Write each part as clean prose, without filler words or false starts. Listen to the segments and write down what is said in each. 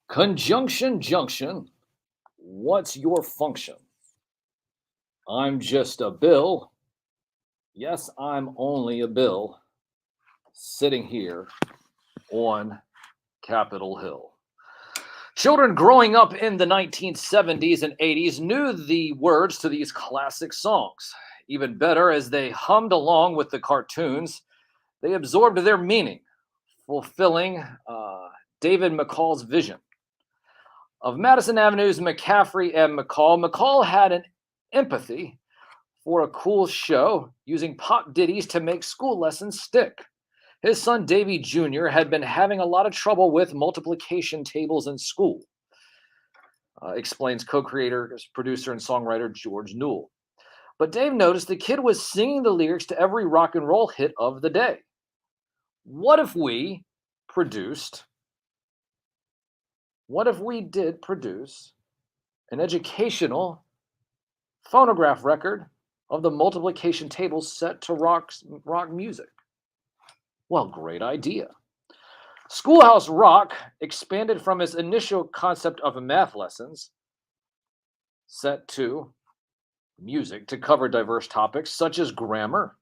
Conjunction junction. What's your function? I'm just a bill. Yes, I'm only a bill sitting here on Capitol Hill. Children growing up in the 1970s and 80s knew the words to these classic songs. Even better, as they hummed along with the cartoons, they absorbed their meaning, fulfilling David McCall's vision. Of Madison Avenue's McCaffrey and McCall, McCall had an empathy for a cool show using pop ditties to make school lessons stick. His son Davy Jr. had been having a lot of trouble with multiplication tables in school, explains co-creator, producer, and songwriter George Newell. But Dave noticed the kid was singing the lyrics to every rock and roll hit of the day. What if we did produce an educational phonograph record of the multiplication tables set to rock music? Well, great idea. Schoolhouse Rock expanded from its initial concept of math lessons set to music to cover diverse topics such as grammar,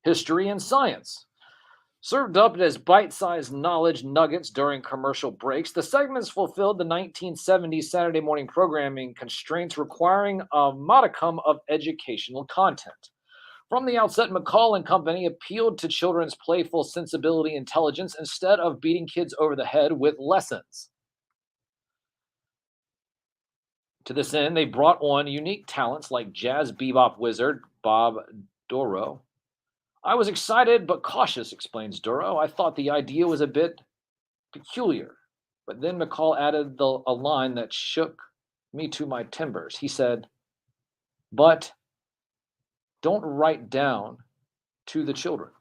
history, and science. Served up as bite-sized knowledge nuggets during commercial breaks, the segments fulfilled the 1970s Saturday morning programming constraints requiring a modicum of educational content. From the outset, McCall and Company appealed to children's playful sensibility and intelligence instead of beating kids over the head with lessons. To this end, they brought on unique talents like jazz bebop wizard Bob Dorough. I was excited but cautious, explains Dorough. I thought the idea was a bit peculiar. But then McCall added a line that shook me to my timbers. He said, "But don't write down to the children."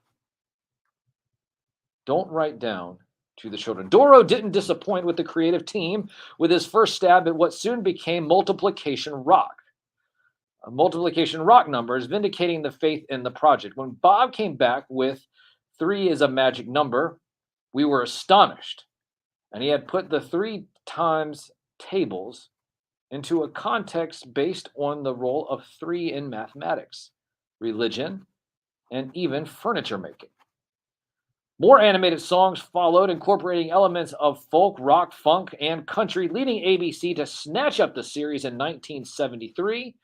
Don't write down to the children. Dorough didn't disappoint with the creative team with his first stab at what soon became multiplication rock. Multiplication rock numbers, vindicating the faith in the project. When Bob came back with 3 is a magic number, we were astonished. And he had put the 3 times tables into a context based on the role of 3 in mathematics, religion, and even furniture making. More animated songs followed, incorporating elements of folk, rock, funk, and country, leading ABC to snatch up the series in 1973,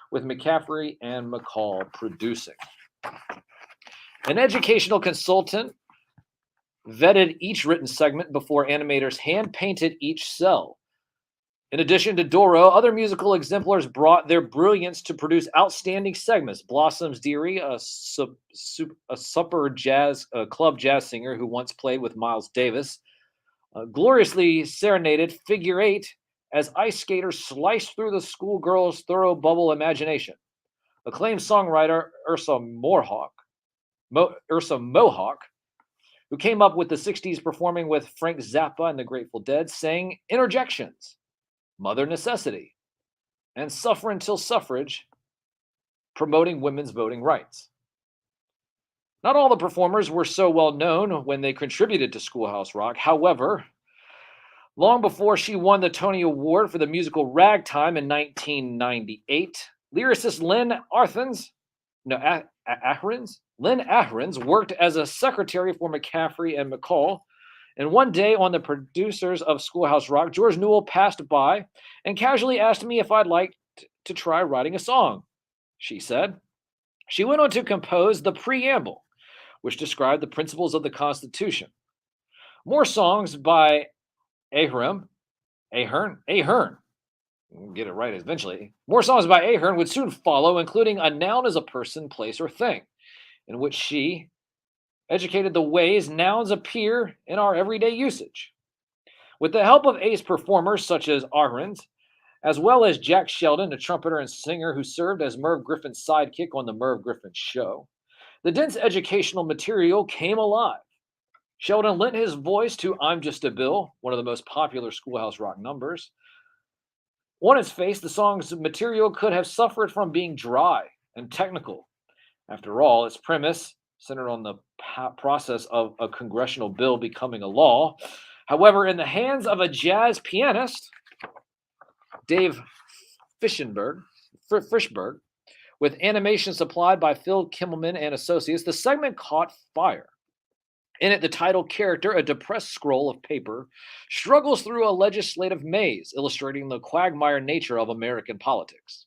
with McCaffrey and McCall producing. An educational consultant vetted each written segment before animators hand-painted each cell. In addition to Dorough, other musical exemplars brought their brilliance to produce outstanding segments. Blossom's Dearie, a supper jazz club jazz singer who once played with Miles Davis, gloriously serenaded Figure 8 as ice skaters sliced through the schoolgirls' thorough bubble imagination. Acclaimed songwriter Ursa Mohawk, who came up with the 60s performing with Frank Zappa and the Grateful Dead, sang Interjections, Mother Necessity, and Suffer Until Suffrage, promoting women's voting rights. Not all the performers were so well known when they contributed to Schoolhouse Rock. However, long before she won the Tony Award for the musical Ragtime in 1998, lyricist Lynn Ahrens worked as a secretary for McCaffrey and McCall. And one day on the producers of Schoolhouse Rock, George Newell passed by and casually asked me if I'd like to try writing a song, she said. She went on to compose the preamble, which described the principles of the Constitution. More songs by Ahern, we'll get it right eventually. More songs by Ahern would soon follow, including A Noun as a Person, Place, or Thing, in which she educated the ways nouns appear in our everyday usage. With the help of ace performers such as Ahrens, as well as Jack Sheldon, a trumpeter and singer who served as Merv Griffin's sidekick on The Merv Griffin Show, the dense educational material came alive. Sheldon lent his voice to I'm Just a Bill, one of the most popular Schoolhouse Rock numbers. On its face, the song's material could have suffered from being dry and technical. After all, its premise centered on the process of a congressional bill becoming a law. However, in the hands of a jazz pianist, Dave Fischberg, with animation supplied by Phil Kimmelman and Associates, the segment caught fire. In it, the title character, a depressed scroll of paper, struggles through a legislative maze, illustrating the quagmire nature of American politics.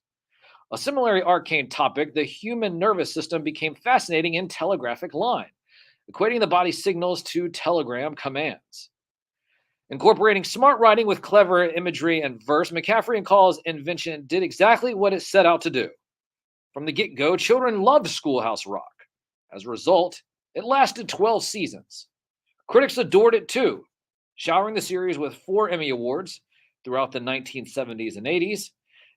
A similarly arcane topic, the human nervous system, became fascinating in telegraphic line, equating the body's signals to telegram commands. Incorporating smart writing with clever imagery and verse, McCaffrey and Call's invention did exactly what it set out to do. From the get-go, children loved Schoolhouse Rock. As a result, it lasted 12 seasons. Critics adored it too, showering the series with 4 Emmy Awards throughout the 1970s and 80s.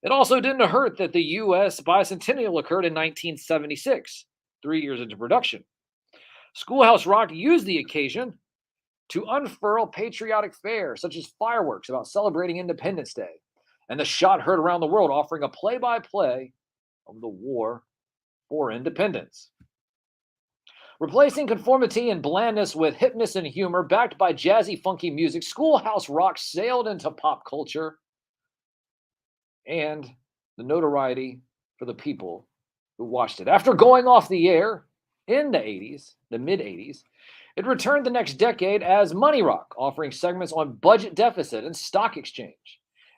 It also didn't hurt that the U.S. bicentennial occurred in 1976, 3 years into production. Schoolhouse Rock used the occasion to unfurl patriotic fare, such as fireworks about celebrating Independence Day, and the shot heard around the world, offering a play-by-play of the war for independence. Replacing conformity and blandness with hipness and humor, backed by jazzy, funky music, Schoolhouse Rock sailed into pop culture and the notoriety for the people who watched it. After going off the air in the mid-80s, it returned the next decade as Money Rock, offering segments on budget deficit and stock exchange.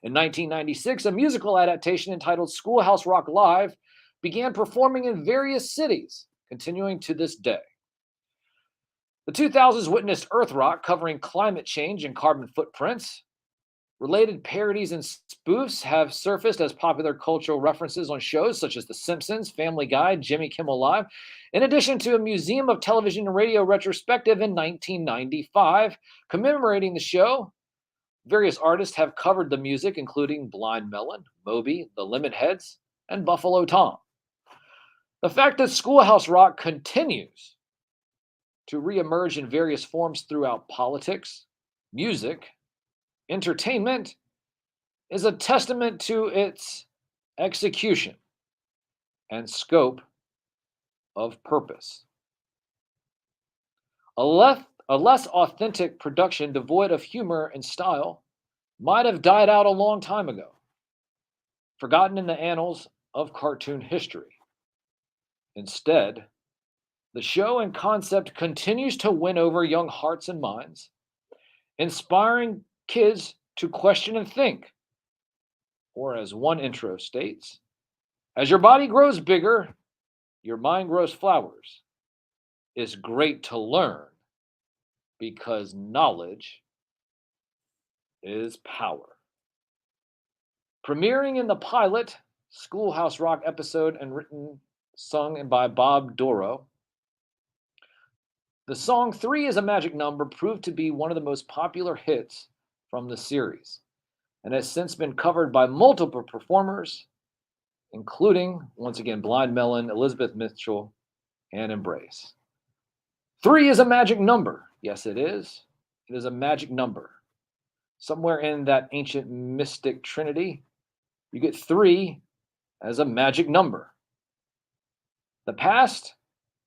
In 1996, a musical adaptation entitled Schoolhouse Rock Live began performing in various cities, continuing to this day. The 2000s witnessed Earth Rock, covering climate change and carbon footprints. Related parodies and spoofs have surfaced as popular cultural references on shows such as The Simpsons, Family Guy, Jimmy Kimmel Live, in addition to a Museum of Television and Radio retrospective in 1995 commemorating the show. Various artists have covered the music, including Blind Melon, Moby, The Lemonheads, and Buffalo Tom. The fact that Schoolhouse Rock continues to reemerge in various forms throughout politics, music, entertainment is a testament to its execution and scope of purpose. A less authentic production devoid of humor and style might have died out a long time ago, forgotten in the annals of cartoon history. Instead, the show and concept continues to win over young hearts and minds, inspiring kids to question and think. Or as one intro states, as your body grows bigger, your mind grows flowers. It's great to learn because knowledge is power. Premiering in the pilot Schoolhouse Rock episode and sung by Bob Dorough, the song 3 is a Magic Number proved to be one of the most popular hits from the series, and has since been covered by multiple performers, including, once again, Blind Melon, Elizabeth Mitchell, and Embrace. 3 is a magic number. Yes, it is. It is a magic number. Somewhere in that ancient mystic trinity, you get 3 as a magic number. The past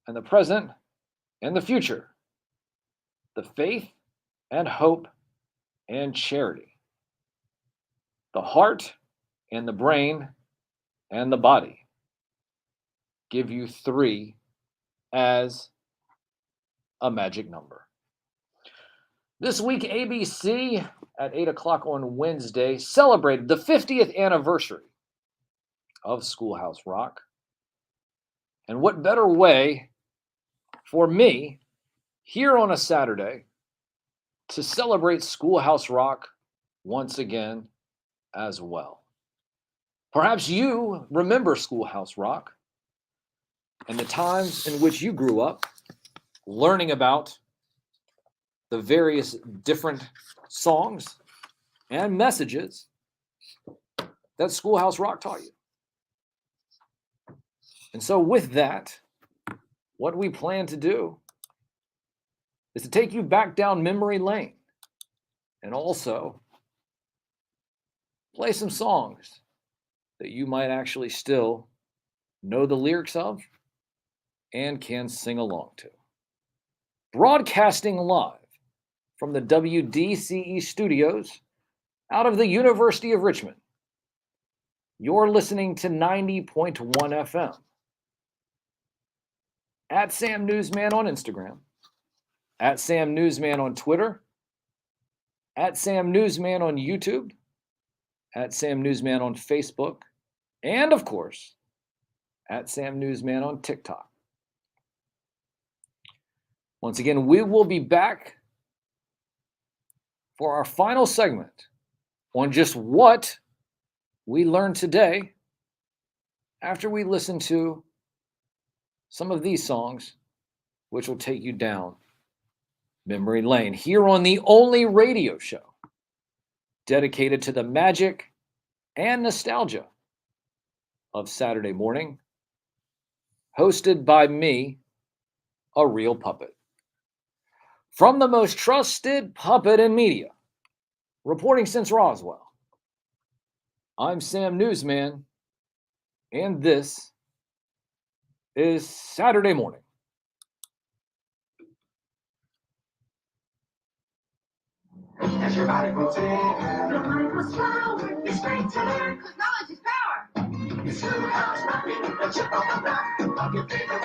and the present and the future. The faith and hope and charity, the heart and the brain and the body give you 3 as a magic number. This week, ABC at 8 o'clock on Wednesday celebrated the 50th anniversary of Schoolhouse Rock. And what better way for me here on a Saturday to celebrate Schoolhouse Rock once again as well. Perhaps you remember Schoolhouse Rock and the times in which you grew up learning about the various different songs and messages that Schoolhouse Rock taught you. And so with that, what we plan to do is to take you back down memory lane and also play some songs that you might actually still know the lyrics of and can sing along to. Broadcasting live from the WDCE studios out of the University of Richmond. You're listening to 90.1 FM. At Sam Newsman on Instagram, at Sam Newsman on Twitter, at Sam Newsman on YouTube, at Sam Newsman on Facebook, and of course, at Sam Newsman on TikTok. Once again, we will be back for our final segment on just what we learned today after we listen to some of these songs, which will take you down memory lane here on the only radio show dedicated to the magic and nostalgia of Saturday morning, hosted by me, a real puppet. From the most trusted puppet in media, reporting since Roswell, I'm Sam Newsman, and this is Saturday morning. As your body moves in, your mind goes forward. It's great to learn, 'cause knowledge is power. It's Schoolhouse Rocket, a chip on the block of your favorite